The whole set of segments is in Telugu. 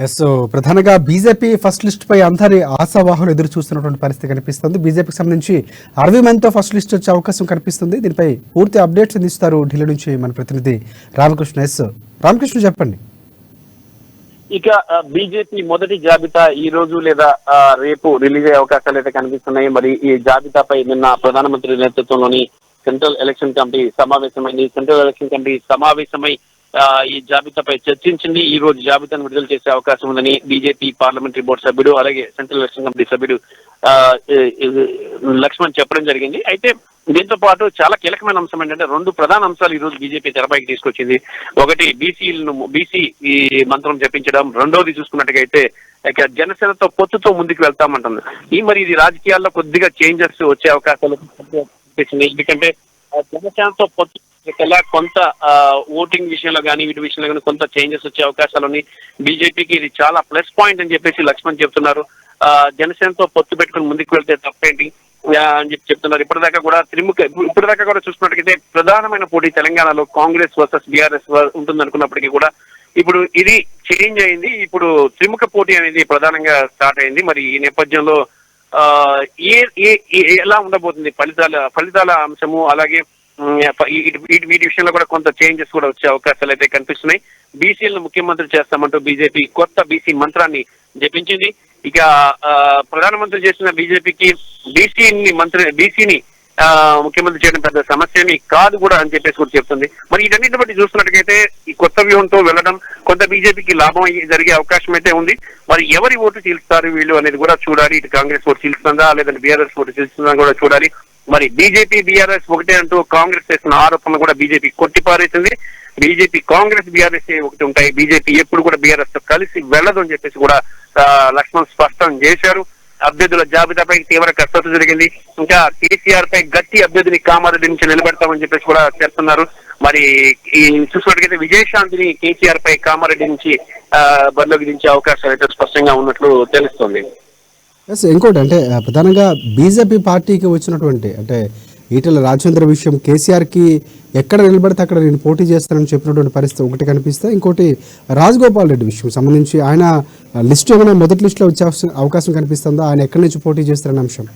సో ప్రధానంగా బీజేపీ ఫస్ట్ లిస్ట్ పై అందరి ఆశావాహులు ఎదురు చూస్తున్నటువంటి పరిస్థితి కనిపిస్తుంది. బీజేపీకి సంబంధించి 60 మందితో ఫస్ట్ లిస్ట్ వచ్చే అవకాశం కనిపిస్తుంది. దీనిపై పూర్తి అప్డేట్స్ అందిస్తారు ఢిల్లీ నుంచి మన ప్రతినిధి రామకృష్ణ. రామకృష్ణ చెప్పండి. ఇక బీజేపీ మొదటి జాబితా ఈ రోజు లేదా రేపు రిలీజ్ అయ్యే అవకాశాలు అయితే కనిపిస్తున్నాయి. మరి ఈ జాబితాపై నిన్న ప్రధానమంత్రి నేతృత్వంలోని సెంట్రల్ ఎలక్షన్ కమిటీ సమావేశమైంది. సెంట్రల్ ఎలక్షన్ కమిటీ సమావేశమై ఈ జాబితాపై చర్చించింది. ఈ రోజు జాబితాను విడుదల చేసే అవకాశం ఉందని బీజేపీ పార్లమెంటరీ బోర్డు సభ్యుడు అలాగే సెంట్రల్ ఎలక్షన్ కమిటీ సభ్యుడు లక్ష్మణ్ చెప్పడం జరిగింది. అయితే దీంతో పాటు చాలా కీలకమైన అంశం ఏంటంటే రెండు ప్రధాన అంశాలు ఈ రోజు బీజేపీ తెరపైకి తీసుకొచ్చింది. ఒకటి బీసీ మంత్రం చెప్పించడం, రెండోది చూసుకున్నట్టుగైతే ఇక జనసేనతో పొత్తుతో ముందుకు వెళ్తామంటుంది. మరి ఇది రాజకీయాల్లో కొద్దిగా చేంజెస్ వచ్చే అవకాశాలు కనిపిస్తున్నాయి. ఎందుకంటే జనసేనతో పొత్తు కొంత ఓటింగ్ విషయంలో కానీ వీటి విషయంలో కానీ కొంత చేంజెస్ వచ్చే అవకాశాలని బీజేపీకి ఇది చాలా ప్లస్ పాయింట్ అని చెప్పేసి లక్ష్మణ్ చెప్తున్నారు. జనసేనతో పొత్తు పెట్టుకుని ముందుకు వెళ్తే తప్పేంటి అని చెప్తున్నారు. ఇప్పటిదాకా కూడా చూసుకున్నట్టుగైతే ప్రధానమైన పోటీ తెలంగాణలో కాంగ్రెస్ వర్సెస్ బీఆర్ఎస్ ఉంటుంది అనుకున్నప్పటికీ కూడా ఇప్పుడు ఇది చేంజ్ అయింది. ఇప్పుడు త్రిముఖ పోటీ అనేది ప్రధానంగా స్టార్ట్ అయింది. మరి ఈ నేపథ్యంలో ఎలా ఉండబోతుంది ఫలితాల అంశము అలాగే వీటి విషయంలో కూడా కొంత చేంజెస్ కూడా వచ్చే అవకాశాలు అయితే కనిపిస్తున్నాయి. బీసీలను ముఖ్యమంత్రి చేస్తామంటూ బీజేపీ కొత్త బీసీ మంత్రాన్ని జపించింది. ఇక ప్రధానమంత్రి చేసిన బీజేపీకి బీసీని ముఖ్యమంత్రి చేయడం పెద్ద సమస్యని కాదు కూడా అని చెప్పేసి కూడా చెప్తుంది. మరి వీటన్నిటిని బట్టి చూస్తున్నట్టుగైతే ఈ కొత్త వ్యూహంతో వెళ్ళడం కొంత బీజేపీకి లాభం జరిగే అవకాశం అయితే ఉంది. మరి ఎవరి ఓటు చీల్స్తారు వీళ్ళు అనేది కూడా చూడాలి. ఇటు కాంగ్రెస్ ఓటు చీల్స్తుందా లేదంటే బీఆర్ఎస్ ఓటు చీల్స్తుందా కూడా చూడాలి. మరి బీజేపీ బీఆర్ఎస్ ఒకటే అంటూ కాంగ్రెస్ చేసిన ఆరోపణలు కూడా బీజేపీ కొట్టిపారేసింది. బీజేపీ కాంగ్రెస్ బీఆర్ఎస్ ఒకటి ఉంటాయి, బీజేపీ ఎప్పుడు కూడా బీఆర్ఎస్ తో కలిసి వెళ్లదు అని చెప్పేసి కూడా లక్ష్మణ్ స్పష్టం చేశారు. అభ్యర్థుల జాబితాపై తీవ్ర కసరత్తు జరిగింది. ఇంకా కేసీఆర్ పై గట్టి అభ్యర్థిని కామారెడ్డి నుంచి నిలబెడతామని చెప్పేసి కూడా చెప్తున్నారు. మరి ఈ చూసినట్టుగైతే విజయశాంతిని కేసీఆర్ పై కామారెడ్డి నుంచి బరిలోకి దించే అవకాశాలు అయితే స్పష్టంగా ఉన్నట్లు తెలుస్తుంది. ఇంకోటి అంటే ప్రధానంగా బీజేపీ పార్టీకి వచ్చినటువంటి అంటే ఈటెల రాజేంద్ర విషయం కేసీఆర్కి ఎక్కడ నిలబడితే అక్కడ నేను పోటీ చేస్తానని చెప్పినటువంటి పరిస్థితి ఒకటి కనిపిస్తే, ఇంకోటి రాజగోపాల్ రెడ్డి విషయం సంబంధించి ఆయన లిస్ట్ ఏమైనా మొదటి లిస్టులో వచ్చే అవకాశం కనిపిస్తుందా, ఆయన ఎక్కడి నుంచి పోటీ చేస్తారనే అంశం?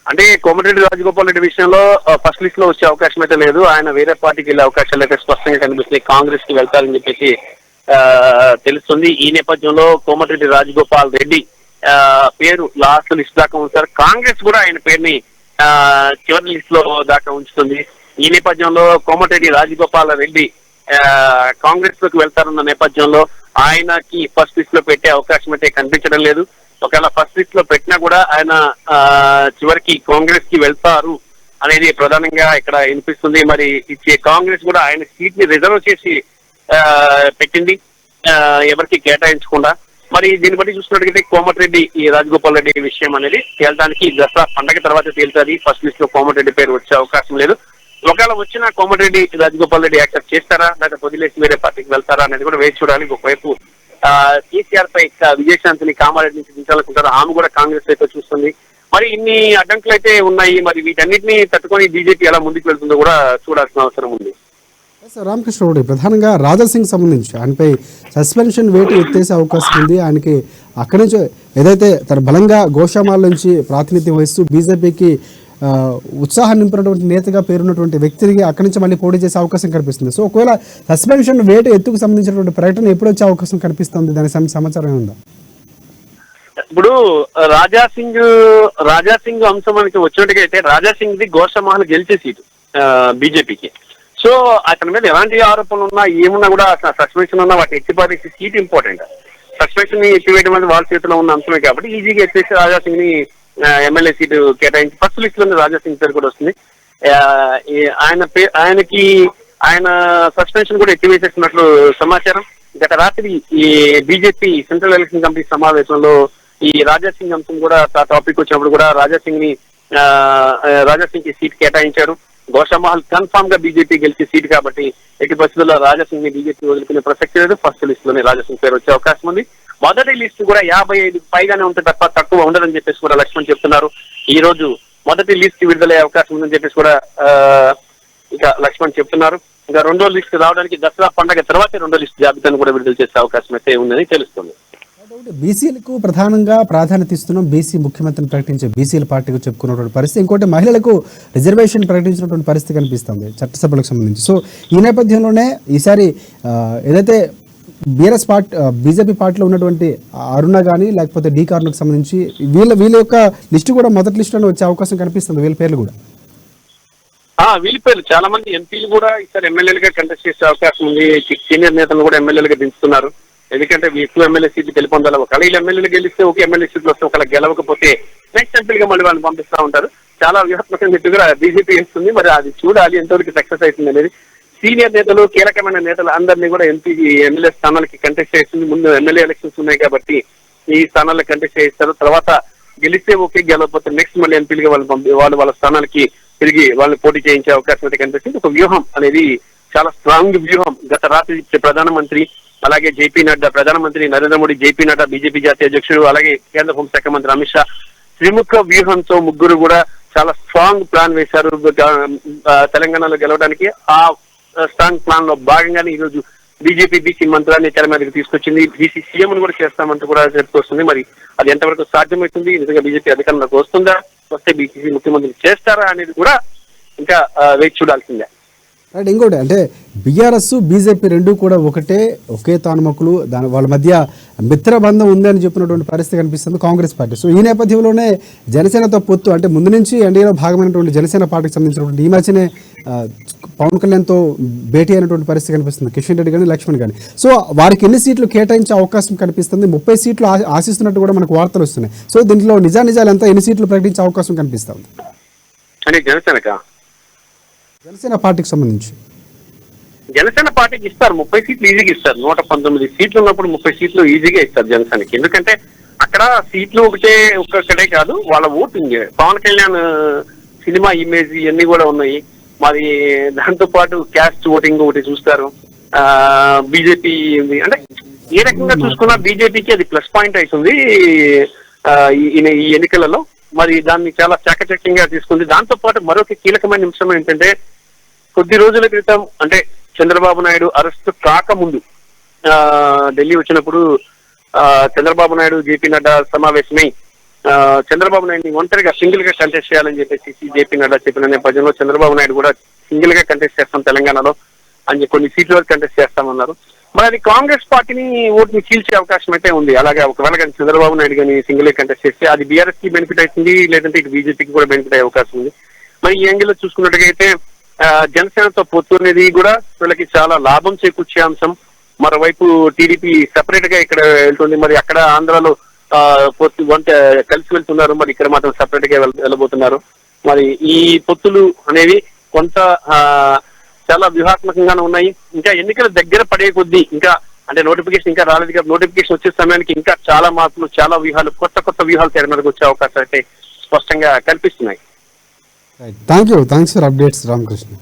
అంటే కోమటిరెడ్డి రాజగోపాల్ రెడ్డి విషయంలో ఫస్ట్ లిస్ట్ లో వచ్చే అవకాశం అయితే లేదు. ఆయన వేరే పార్టీకి వెళ్ళే అవకాశాలు అయితే స్పష్టంగా కనిపిస్తున్నాయి. కాంగ్రెస్ కి వెళ్తారని చెప్పేసి తెలుస్తుంది. ఈ నేపథ్యంలో కోమటిరెడ్డి రాజగోపాల్ రెడ్డి పేరు లాస్ట్ లిస్ట్ దాకా ఉంచారు. కాంగ్రెస్ కూడా ఆయన పేరుని చివరి లిస్ట్ లో దాకా ఉంచుతుంది. ఈ నేపథ్యంలో కోమటిరెడ్డి రాజగోపాల్ రెడ్డి కాంగ్రెస్ లోకి వెళ్తారన్న నేపథ్యంలో ఆయనకి ఫస్ట్ లిస్ట్ లో పెట్టే అవకాశం అయితే కనిపించడం లేదు. ఒకవేళ ఫస్ట్ లిస్ట్ లో పెట్టినా కూడా ఆయన చివరికి కాంగ్రెస్ కి వెళ్తారు అనేది ప్రధానంగా ఇక్కడ వినిపిస్తుంది. మరి ఇచ్చే కాంగ్రెస్ కూడా ఆయన సీట్ ని రిజర్వ్ చేసి పెట్టింది, ఎవరికి కేటాయించకుండా. మరి దీన్ని బట్టి చూసినట్టుగైతే కోమటిరెడ్డి ఈ రాజగోపాల్ రెడ్డి విషయం అనేది తేలడానికి దసరా పండగ తర్వాత తేలుతుంది. ఫస్ట్ లిస్ట్ లో కోమటిరెడ్డి పేరు వచ్చే అవకాశం లేదు. ఒకవేళ వచ్చిన కోమటిరెడ్డి రాజగోపాల్ రెడ్డి యాక్సెప్ట్ చేస్తారా లేకపోతే వదిలేసి వేరే పార్టీకి వెళ్తారా అనేది కూడా వేచి చూడాలి. ఒకవైపు కేసీఆర్ పై విజయశాంతిని కామారెడ్డి నుంచి దించాలనుకుంటారు, ఆమె కూడా కాంగ్రెస్ అయితే చూస్తుంది. మరి ఇన్ని అడ్డంకులు అయితే ఉన్నాయి. మరి వీటన్నిటిని తట్టుకొని బీజేపీ ఎలా ముందుకు వెళ్తుందో కూడా చూడాల్సిన అవసరం ఉంది. రామకృష్ణ రెడ్డి ప్రధానంగా రాజాసింగ్ సంబంధించి ఆయనపై సస్పెన్షన్ వేటు ఎత్తేసే అవకాశం ఉంది. ఆయనకి అక్కడి నుంచి ఏదైతే తన బలంగా గోషామాల నుంచి ప్రాతినిధ్యం వహిస్తూ బీజేపీకి ఉత్సాహం నింపినటువంటి నేతగా పేరున్నటువంటి వ్యక్తికి అక్కడి నుంచి మళ్ళీ పోటీ చేసే అవకాశం కనిపిస్తుంది. సో ఒకవేళ సస్పెన్షన్ వేటు ఎత్తుకు సంబంధించినటువంటి ప్రకటన ఎప్పుడు వచ్చే అవకాశం కనిపిస్తుంది, దానికి సమాచారం ఉందా? ఇప్పుడు రాజాసింగ్ అంశం మనకి వచ్చినట్టుగా అయితే రాజాసింగ్ ది గోషామాల్ గెలిచే సీటు బీజేపీకి. సో అతని మీద ఎలాంటి ఆరోపణలు ఉన్నా ఏమున్నా కూడా సస్పెన్షన్ ఉన్నా వాటి ఎత్తిపారేసి సీట్ ఇంపార్టెంట్. సస్పెన్షన్ ని ఎత్తివేయడం అనేది వాళ్ళ చేతిలో ఉన్న అంశమే కాబట్టి ఈజీగా ఎత్తేసి రాజాసింగ్ ని ఎమ్మెల్యే సీటు కేటాయించి ఫస్ట్ లిస్ట్ లోనే రాజాసింగ్ పేరు కూడా వస్తుంది. ఆయన సస్పెన్షన్ కూడా ఎత్తివేసేసినట్లు సమాచారం. గత రాత్రి ఈ బీజేపీ సెంట్రల్ ఎలక్షన్ కమిటీ సమావేశంలో ఈ రాజాసింగ్ అంశం కూడా టాపిక్ వచ్చినప్పుడు కూడా రాజాసింగ్ కి సీట్ కేటాయించారు. గోషామహల్ కన్ఫామ్ గా బీజేపీ గెలిచే సీట్ కాబట్టి ఎట్టి పరిస్థితుల్లో రాజాసింగ్ ని బీజేపీ వదులుకునే ప్రసక్తి లేదు. ఫస్ట్ లిస్ట్ లోనే రాజాసింగ్ పేరు వచ్చే అవకాశం ఉంది. మొదటి లిస్ట్ కూడా 55 పైగానే ఉంటే తప్ప తక్కువ ఉండదని చెప్పేసి కూడా లక్ష్మణ్ చెప్తున్నారు. ఈ రోజు మొదటి లిస్ట్ విడుదలయ్యే అవకాశం ఉందని చెప్పేసి కూడా ఇక లక్ష్మణ్ చెప్తున్నారు. ఇంకా రెండో లిస్ట్ రావడానికి దసరా పండగ తర్వాత రెండో లిస్ట్ జాబితాను కూడా విడుదల చేసే అవకాశం అయితే ఉందని తెలుస్తుంది. బీసీలకు ప్రధానంగా ప్రాధాన్యత ఇస్తున్నాం, బీసీ ముఖ్యమంత్రిని ప్రకటించే బీసీల పార్టీగా చెప్పుకున్నటువంటి పరిస్థితి, ఇంకోటి మహిళలకు రిజర్వేషన్ ప్రకటించినటువంటి పరిస్థితి కనిపిస్తుంది చట్టసభలకు సంబంధించి. సో ఈ నేపథ్యంలోనే ఈసారి ఏదైతే బీఆర్ఎస్ పార్టీ బీజేపీ పార్టీలో ఉన్నటువంటి అరుణ కానీ లేకపోతే డి కార్లకు సంబంధించి వీళ్ళ యొక్క లిస్టు కూడా మొదటి లిస్టులోనే వచ్చే అవకాశం కనిపిస్తుంది, వీళ్ళ పేర్లు కూడా. వీళ్ళ పేర్లు చాలా మంది ఎంపీలు కూడా ఈసారి ఎమ్మెల్యేలుగా కంటెస్ట్ చేసే అవకాశం ఉంది. సీనియర్ నేతలు కూడా ఎమ్మెల్యేలుగా దించుతున్నారు. ఎందుకంటే ఎక్కువ ఎమ్మెల్యే సీట్లు గెలుపొందాలి. ఒకవేళ వీళ్ళు ఎమ్మెల్యేలు గెలిస్తే ఒక ఎమ్మెల్యే సీట్లు వస్తే ఒకవేళ గెలవకపోతే నెక్స్ట్ ఎంపీలుగా మళ్ళీ వాళ్ళని పంపిస్తూ ఉంటారు. చాలా వ్యూహాత్మకంగా కూడా బీజేపీ వేస్తుంది. మరి అది చూడాలి ఎంతవరకు సక్సెస్ అవుతుంది అనేది. సీనియర్ నేతలు, కీలకమైన నేతలు అందరినీ కూడా ఎమ్మెల్యే స్థానాలకి కంటెస్ట్ చేస్తుంది. ముందు ఎమ్మెల్యే ఎలక్షన్స్ ఉన్నాయి కాబట్టి ఈ స్థానాల్లో కంటెస్ట్ చేస్తారు. తర్వాత గెలిస్తే ఓకే, గెలవకపోతే నెక్స్ట్ మళ్ళీ ఎంపీలుగా వాళ్ళ స్థానాలకి తిరిగి వాళ్ళని పోటీ చేయించే అవకాశం అయితే కనిపిస్తుంది. ఒక వ్యూహం అనేది చాలా స్ట్రాంగ్ వ్యూహం. గత రాత్రి ప్రధానమంత్రి అలాగే జేపీ నడ్డా, ప్రధానమంత్రి నరేంద్ర మోడీ, జేపీ నడ్డా బీజేపీ జాతీయ అధ్యక్షుడు, అలాగే కేంద్ర హోంశాఖ మంత్రి అమిత్ షా త్రిముఖ వ్యూహంతో ముగ్గురు కూడా చాలా స్ట్రాంగ్ ప్లాన్ వేశారు తెలంగాణలో గెలవడానికి. ఆ స్ట్రాంగ్ ప్లాన్ లో భాగంగానే ఈ రోజు బీజేపీ బీసీ మంత్రాన్ని తెర మీదకి తీసుకొచ్చింది. బీసీ సీఎం ను కూడా చేస్తామంటూ కూడా చెప్పుకొస్తుంది. మరి అది ఎంతవరకు సాధ్యమవుతుంది, నిజంగా బీజేపీ అధికారంలోకి వస్తుందా, వస్తే బీసీసీ ముఖ్యమంత్రి చేస్తారా అనేది కూడా ఇంకా వేచి చూడాల్సిందే. రైట్, ఇంకోటి అంటే బీఆర్ఎస్ బీజేపీ రెండు కూడా ఒకే తానుమకులు, వాళ్ళ మధ్య మిత్రబంధం ఉందని చెప్పినటువంటి పరిస్థితి కనిపిస్తుంది కాంగ్రెస్ పార్టీ. సో ఈ నేపథ్యంలోనే జనసేనతో పొత్తు, అంటే ముందు నుంచి ఎన్డీఏలో భాగమైనటువంటి జనసేన పార్టీకి సంబంధించినటువంటి ఈ మధ్యనే పవన్ కళ్యాణ్తో భేటీ అయినటువంటి పరిస్థితి కనిపిస్తుంది, కిషన్ రెడ్డి కానీ లక్ష్మణ్ కానీ. సో వారికి ఎన్ని సీట్లు కేటాయించే అవకాశం కనిపిస్తుంది? 30 సీట్లు ఆశిస్తున్నట్టు కూడా మనకు వార్తలు వస్తున్నాయి. సో దీంట్లో నిజాలు ఎంత, ఎన్ని సీట్లు ప్రకటించే అవకాశం కనిపిస్తుంది అంటే జనసేన పార్టీకి సంబంధించి? జనసేన పార్టీకి ఇస్తారు 30 సీట్లు ఈజీగా ఇస్తారు. 119 సీట్లు ఉన్నప్పుడు 30 సీట్లు ఈజీగా ఇస్తారు జనసేనకి. ఎందుకంటే అక్కడ సీట్లు ఒక్కటే కాదు, వాళ్ళ voting. Pawan Kalyan cinema image ఇవన్నీ కూడా ఉన్నాయి. మరి దాంతో పాటు క్యాస్ట్ ఓటింగ్ ఒకటి చూస్తారు. బీజేపీ అంటే ఏ రకంగా చూసుకున్నా బీజేపీకి అది ప్లస్ పాయింట్ అవుతుంది ఈ ఎన్నికలలో. మరి దాన్ని చాలా చాకచక్యంగా తీసుకుంది. దాంతో పాటు మరొక కీలకమైన అంశం ఏంటంటే, కొద్ది రోజుల క్రితం అంటే చంద్రబాబు నాయుడు అరెస్ట్ కాకముందు ఢిల్లీ వచ్చినప్పుడు చంద్రబాబు నాయుడు జేపీ నడ్డా సమావేశమై చంద్రబాబు నాయుడిని ఒంటరిగా సింగిల్ గా కంటెస్ట్ చేయాలని చెప్పేసి జేపీ నడ్డా చెప్పిన నేపథ్యంలో చంద్రబాబు నాయుడు కూడా సింగిల్ గా కంటెస్ట్ చేస్తాం తెలంగాణలో అని కొన్ని సీట్ల వరకు కంటెస్ట్ చేస్తామన్నారు. మరి అది కాంగ్రెస్ పార్టీని ఓటుని చీల్చే అవకాశం అయితే ఉంది. అలాగే ఒకవేళ కానీ చంద్రబాబు నాయుడు కానీ సింగిల్ కంటెస్ట్ చేస్తే అది బీఆర్ఎస్ కి బెనిఫిట్ అవుతుంది, లేదంటే ఇటు బీజేపీకి కూడా బెనిఫిట్ అయ్యే అవకాశం ఉంది. మరి ఈ యాంగిల్ లో చూసుకున్నట్టుగా అయితే జనసేనతో పొత్తు అనేది కూడా వీళ్ళకి చాలా లాభం చేకూర్చే అంశం. మరోవైపు టీడీపీ సెపరేట్ గా ఇక్కడ వెళ్తుంది. మరి అక్కడ ఆంధ్రాలో పొత్తు కలిసి వెళ్తున్నారు, మరి ఇక్కడ మాత్రం సెపరేట్ గా వెళ్ళబోతున్నారు. మరి ఈ పొత్తులు అనేవి కొంత చాలా వ్యూహాత్మకంగానే ఉన్నాయి. ఇంకా ఎన్నికల దగ్గర పడే కొద్దీ ఇంకా అంటే నోటిఫికేషన్ ఇంకా రాలేదు కాబట్టి నోటిఫికేషన్ వచ్చే సమయానికి ఇంకా చాలా మార్పులు, చాలా వ్యూహాలు, కొత్త వ్యూహాలు తెర మీదకి వచ్చే అవకాశాలు అయితే స్పష్టంగా కనిపిస్తున్నాయి. Thanks for updates Ramakrishna.